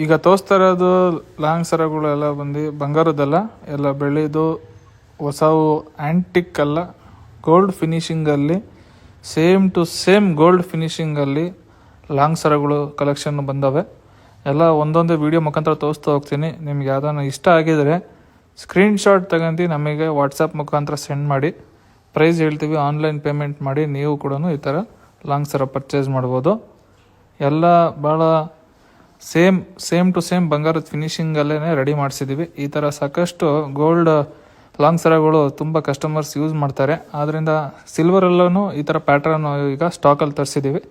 ಈಗ ತೋರಿಸ್ತಾ ಇರೋದು ಲಾಂಗ್ ಸರಗಳು ಎಲ್ಲ ಬಂದು ಬಂಗಾರದಲ್ಲ, ಎಲ್ಲ ಬೆಳ್ಳಿದು ಹೊಸವು, ಆ್ಯಂಟಿಕ್ ಅಲ್ಲ, ಗೋಲ್ಡ್ ಫಿನಿಷಿಂಗಲ್ಲಿ ಸೇಮ್ ಟು ಸೇಮ್ ಗೋಲ್ಡ್ ಫಿನಿಷಿಂಗಲ್ಲಿ ಲಾಂಗ್ ಸರಗಳು ಕಲೆಕ್ಷನ್ ಬಂದವೆ. ಎಲ್ಲ ಒಂದೊಂದೇ ವೀಡಿಯೋ ಮುಖಾಂತರ ತೋರಿಸ್ತಾ ಹೋಗ್ತೀನಿ. ನಿಮ್ಗೆ ಯಾವ್ದಾನ ಇಷ್ಟ ಆಗಿದರೆ ಸ್ಕ್ರೀನ್ಶಾಟ್ ತಗೊಂಡು ನಮಗೆ ವಾಟ್ಸಪ್ ಮುಖಾಂತರ ಸೆಂಡ್ ಮಾಡಿ, ಪ್ರೈಸ್ ಹೇಳ್ತೀವಿ, ಆನ್ಲೈನ್ ಪೇಮೆಂಟ್ ಮಾಡಿ ನೀವು ಕೂಡ ಈ ಥರ ಲಾಂಗ್ ಸರ ಪರ್ಚೇಸ್ ಮಾಡ್ಬೋದು. ಎಲ್ಲ ಭಾಳ ಸೇಮ್ ಟು ಸೇಮ್ ಬಂಗಾರದ ಫಿನಿಷಿಂಗಲ್ಲೇ ರೆಡಿ ಮಾಡಿಸಿದ್ದೀವಿ. ಈ ಥರ ಸಾಕಷ್ಟು ಗೋಲ್ಡ್ ಲಾಂಗ್ ಸರಗಳು ತುಂಬ ಕಸ್ಟಮರ್ಸ್ ಯೂಸ್ ಮಾಡ್ತಾರೆ. ಆದ್ದರಿಂದ ಸಿಲ್ವರಲ್ಲೂ ಈ ಥರ ಪ್ಯಾಟ್ರನ್ ಈಗ ಸ್ಟಾಕಲ್ಲಿ ತರಿಸಿದ್ದೀವಿ.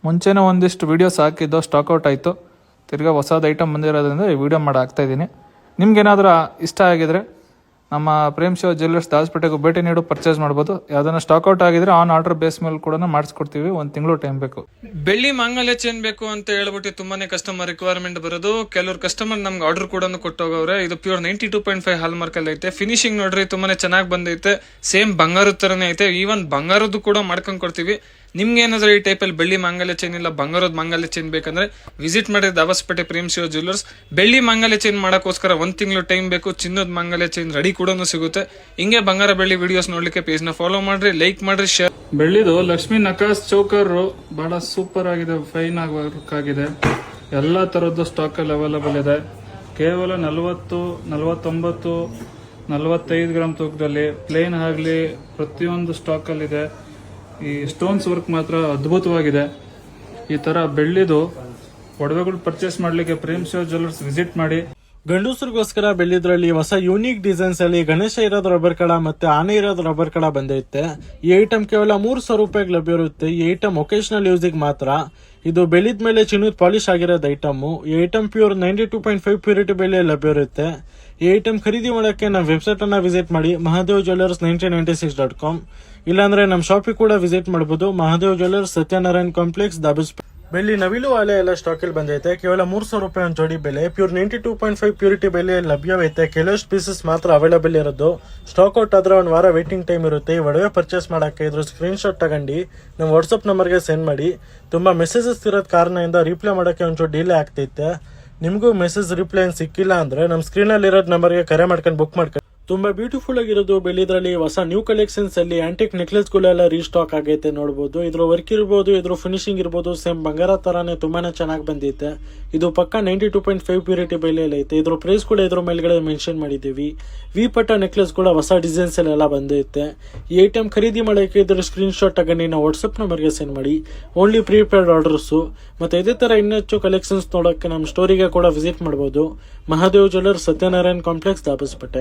ಮುಂಚೆನೇ ಒಂದಿಷ್ಟು ವೀಡಿಯೋಸ್ ಹಾಕಿದ್ದು ಸ್ಟಾಕ್ಔಟ್ ಆಯಿತು. ತಿರ್ಗಾ ಹೊಸದು ಐಟಮ್ ಬಂದಿರೋದ್ರಿಂದ ಈ ವಿಡಿಯೋ ಮಾಡಿ ಹಾಕ್ತಾಯಿದ್ದೀನಿ. ನಿಮ್ಗೇನಾದರೂ ಇಷ್ಟ ಆಗಿದರೆ ನಮ್ಮ ಪ್ರೇಮ್ ಶಿವ ಜ್ಯುವೆಲ್ಲರ್ಸ್ ದಾಸಪೇಟೆಗೆ ಭೇಟಿ ನೀಡು ಪರ್ಚೇಸ್ ಮಾಡ್ಬೋದು. ಯಾವ್ದಾನ ಸ್ಟಾಕ್ಔಟ್ ಆಗಿದ್ರೆ ಆನ್ ಆರ್ಡರ್ ಬೇಸ್ ಮೇಲೆ ಕೂಡ ಮಾಡಿಸ್ಕೊಡ್ತೀವಿ. 1 ತಿಂಗಳು ಟೈಮ್ ಬೇಕು. ಬೆಳ್ಳಿ ಮಾಂಗಲ್ಯ ಚೈನ್ ಬೇಕು ಅಂತ ಹೇಳ್ಬಿಟ್ಟು ತುಂಬಾನೇ ಕಸ್ಟಮರ್ ರಿಕ್ವೈರ್ಮೆಂಟ್ ಬರೋದು. ಕೆಲವರು ಕಸ್ಟಮರ್ ನಮ್ಗೆ ಆರ್ಡರ್ ಕೂಡ ಕೊಟ್ಟೋಗವ್ರೆ. ಇದು ಪ್ಯೂರ್ 92.5 ಹಾಲ್ ಮಾರ್ಕ್ ಅಲ್ಲಿ ಐತೆ. ಫಿನಿಶಿಂಗ್ ನೋಡ್ರಿ ತುಂಬಾನೇ ಚೆನ್ನಾಗಿ ಬಂದೈತೆ. ಸೇಮ್ ಬಂಗಾರದ ತರನೇ ಐತೆ. ಈವನ್ ಬಂಗಾರದ್ದು ಕೂಡ ಮಾಡ್ಕೊಂಡ್ ಕೊಡ್ತೀವಿ. ನಿಮ್ಗೆ ಏನಾದ್ರೂ ಈ ಟೈಪಲ್ಲಿ ಬೆಳ್ಳಿ ಮಾಂಗಲ್ಯ ಚೈನ್ ಇಲ್ಲ ಬಂಗಾರದ ಮಾಂಗಲ್ಯ ಚೈನ್ ಬೇಕಂದ್ರೆ ವಿಸಿಟ್ ಮಾಡಿ ದಾಸಪೇಟೆ ಪ್ರೇಮ್ ಶಿವ ಜ್ಯುವೆಲ್ಲರ್ಸ್. ಬೆಳ್ಳಿ ಮಾಂಗಲ್ಯ ಚೈನ್ ಮಾಡೋಕ್ಕೋಸ್ಕರ 1 ತಿಂಗಳು ಟೈಮ್ ಬೇಕು. ಚಿನ್ನದ ಮಾಂಗಲ್ಯ ಚೈನ್ ರೆಡಿ ಕೂಡ ಸಿಗುತ್ತೆ. ಹಿಂಗೆ ಬಂಗಾರ ಬೆಳ್ಳಿ ವಿಡಿಯೋಸ್ ನೋಡ್ಲಿಕ್ಕೆ ಪೇಜ್ ನ ಫಾಲೋ ಮಾಡ್ರಿ, ಲೈಕ್ ಮಾಡ್ರಿ, ಶೇರ್. ಬೆಳ್ಳಿದು ಲಕ್ಷ್ಮೀ ನಕಾಸ್ ಚೌಕರ್ ಬಹಳ ಸೂಪರ್ ಆಗಿದೆ, ಫೈನ್ ಆಗಿ ವರ್ಕ್ ಆಗಿದೆ. ಎಲ್ಲ ತರದ್ದು ಸ್ಟಾಕ್ ಅಲ್ಲಿ ಅವೈಲೇಬಲ್ ಇದೆ. ಕೇವಲ 40, 49, 45 ಗ್ರಾಮ್ ತೂಕದಲ್ಲಿ ಪ್ಲೇನ್ ಆಗಲಿ ಪ್ರತಿಯೊಂದು ಸ್ಟಾಕ್ ಅಲ್ಲಿ ಇದೆ. ಈ ಸ್ಟೋನ್ಸ್ ವರ್ಕ್ ಮಾತ್ರ ಅದ್ಭುತವಾಗಿದೆ. ಈ ತರ ಬೆಳ್ಳಿದು ಒಡವೆಗಳು ಪರ್ಚೇಸ್ ಮಾಡ್ಲಿಕ್ಕೆ ಪ್ರೇಮ್ ಶಿವ ಜ್ಯುವೆಲ್ಲರ್ಸ್ ವಿಸಿಟ್ ಮಾಡಿ. ಗಂಡಸರಿಗೋಸ್ಕರ ಬೆಳ್ಳಿದ್ರಲ್ಲಿ ಹೊಸ ಯೂನಿಕ್ ಡಿಸೈನ್ಸ್ ಅಲ್ಲಿ ಗಣೇಶ ಇರೋದು ರಬ್ಬರ್ ಕಡ ಮತ್ತೆ ಆನೆ ಇರೋದು ರಬ್ಬರ್ ಕಡ ಬಂದೈತೆ. ಈ ಐಟಮ್ ಕೇವಲ 300 ರೂಪಾಯಿಗೆ ಲಭ್ಯ ಇರುತ್ತೆ. ಈ ಐಟಮ್ ಒಕೇಶನಲ್ ಯೂಸಿಗೆ ಮಾತ್ರ. ಇದು ಬೆಳ್ಳಿದ ಮೇಲೆ ಚಿನ್ನದ ಪಾಲಿಶ್ ಆಗಿರೋದು ಐಟಮ್. ಈ ಐಟಮ್ ಪ್ಯೂರ್ 92.5 ಪ್ಯೂರಿಟಿ ಬೆಲೆ ಲಭ್ಯ ಇರುತ್ತೆ. ಈ ಐಟಮ್ ಖರೀದಿ ಮಾಡೋಕ್ಕೆ ನಮ್ಮ ವೆಬ್ಸೈಟ್ ಅನ್ನ ವಿಸಿಟ್ ಮಾಡಿ, ಮಹಾದೇವ್ ಜ್ಯುವೆಲ್ಲರ್ಸ್ 1996.com. ಇಲ್ಲಾಂದ್ರೆ ನಮ್ಮ ಶಾಪಿಗೆ ಕೂಡ ವಿಸಿಟ್ ಮಾಡಬಹುದು. Mahadev jewellers, Satyanarayana complex, Dabaspete. ಬೆಳ್ಳಿ ನವಿಲು ಆಲೆ ಎಲ್ಲ ಸ್ಟಾಕ್ ಅಲ್ಲಿ ಬಂದೈತೆ. ಕೇವಲ 300 ರೂಪಾಯಿ ಒಂದು ಜೋಡಿ ಬೆಲೆ. ಪ್ಯೂರ್ 92.5 ಪ್ಯೂರಿಟಿ ಬೆಲೆ ಲಭ್ಯವೈತೆ. ಕೆಲವಷ್ಟು ಪೀಸಸ್ ಮಾತ್ರ ಅವೈಲೇಬಲ್ ಇರೋದು. ಸ್ಟಾಕ್ ಔಟ್ ಆದ್ರೆ 1 ವಾರ ವೇಟಿಂಗ್ ಟೈಮ್ ಇರುತ್ತೆ. ಈ ಒಡವೆ ಪರ್ಚೇಸ್ ಮಾಡಕ್ಕೆ ಇದ್ರ ಸ್ಕ್ರೀನ್ ಶಾಟ್ ತಗೊಂಡು ನಮ್ಮ ವಾಟ್ಸ್ಆಪ್ ನಂಬರ್ಗೆ ಸೆಂಡ್ ಮಾಡಿ. ತುಂಬಾ ಮೆಸೇಜಸ್ ಇರೋದ್ ಕಾರಣದಿಂದ ರಿಪ್ಲೈ ಮಾಡಕ್ಕೆ ಒಂಚೂರು ಡಿಲೇ ಆಗ್ತೈತೆ. ನಿಮಗೂ ಮೆಸೇಜ್ ರಿಪ್ಲೈ ಸಿಕ್ಕಿಲ್ಲ ಅಂದ್ರೆ ನಮ್ಮ ಸ್ಕ್ರೀನ್ ಅಲ್ಲಿ ಇರೋದ್ ನಂಬರ್ಗೆ ಕರೆ ಮಾಡ್ಕೊಂಡು ಬುಕ್ ಮಾಡ್ಕೊಂಡು. ತುಂಬಾ ಬ್ಯೂಟಿಫುಲ್ ಆಗಿರೋದು ಬೆಳ್ಳಿದ್ರಲ್ಲಿ ಹೊಸ ನ್ಯೂ ಕಲೆಕ್ಷನ್ಸ್ ಅಲ್ಲಿ ಆಂಟಿಕ್ ನೆಕ್ಲೆಸ್ ಗಳೆಲ್ಲ ರೀಸ್ಟಾಕ್ ಆಗೈತೆ ನೋಡಬಹುದು. ಇದ್ರ ವರ್ಕ್ ಇರ್ಬೋದು, ಇದ್ರ ಫಿನಿಶಿಂಗ್ ಇರ್ಬೋದು, ಸೇಮ್ ಬಂಗಾರ ತರಾನೇ ತುಂಬಾನೇ ಚೆನ್ನಾಗಿ ಬಂದೈತೆ. ಇದು ಪಕ್ಕ 92.5 ಪ್ಯೂರಿಟಿ ಬೆಲೆಯಲ್ಲಿ ಐತೆ. ಇದ್ರ ಪ್ರೈಸ್ ಕೂಡ ಇದ್ರ ಮೇಲ್ಗಡೆ ಮೆನ್ಷನ್ ಮಾಡಿದೀವಿ. ವಿ ಪಟ್ಟ ನೆಕ್ಲೆಸ್ ಕೂಡ ಹೊಸ ಡಿಸೈನ್ಸ್ ಎಲ್ಲ ಬಂದೈತೆ. ಈ ಐಟಮ್ ಖರೀದಿ ಮಾಡಕ್ಕೆ ಇದ್ರ ಸ್ಕ್ರೀನ್ ಶಾಟ್ ತಗೊಂಡು ನಾವು ವಾಟ್ಸ್ಆಪ್ ನಂಬರ್ಗೆ ಸೆಂಡ್ ಮಾಡಿ. Only prepaid orders. ಮತ್ತೆ ಇದೇ ತರ ಇನ್ನೆಚ್ಚು ಕಲೆಕ್ಷನ್ಸ್ ನೋಡಕ್ಕೆ ನಮ್ಮ ಸ್ಟೋರಿಗೆ ಕೂಡ ವಿಸಿಟ್ ಮಾಡಬಹುದು. Mahadev jewellers, Satyanarayana complex, Dabaspete.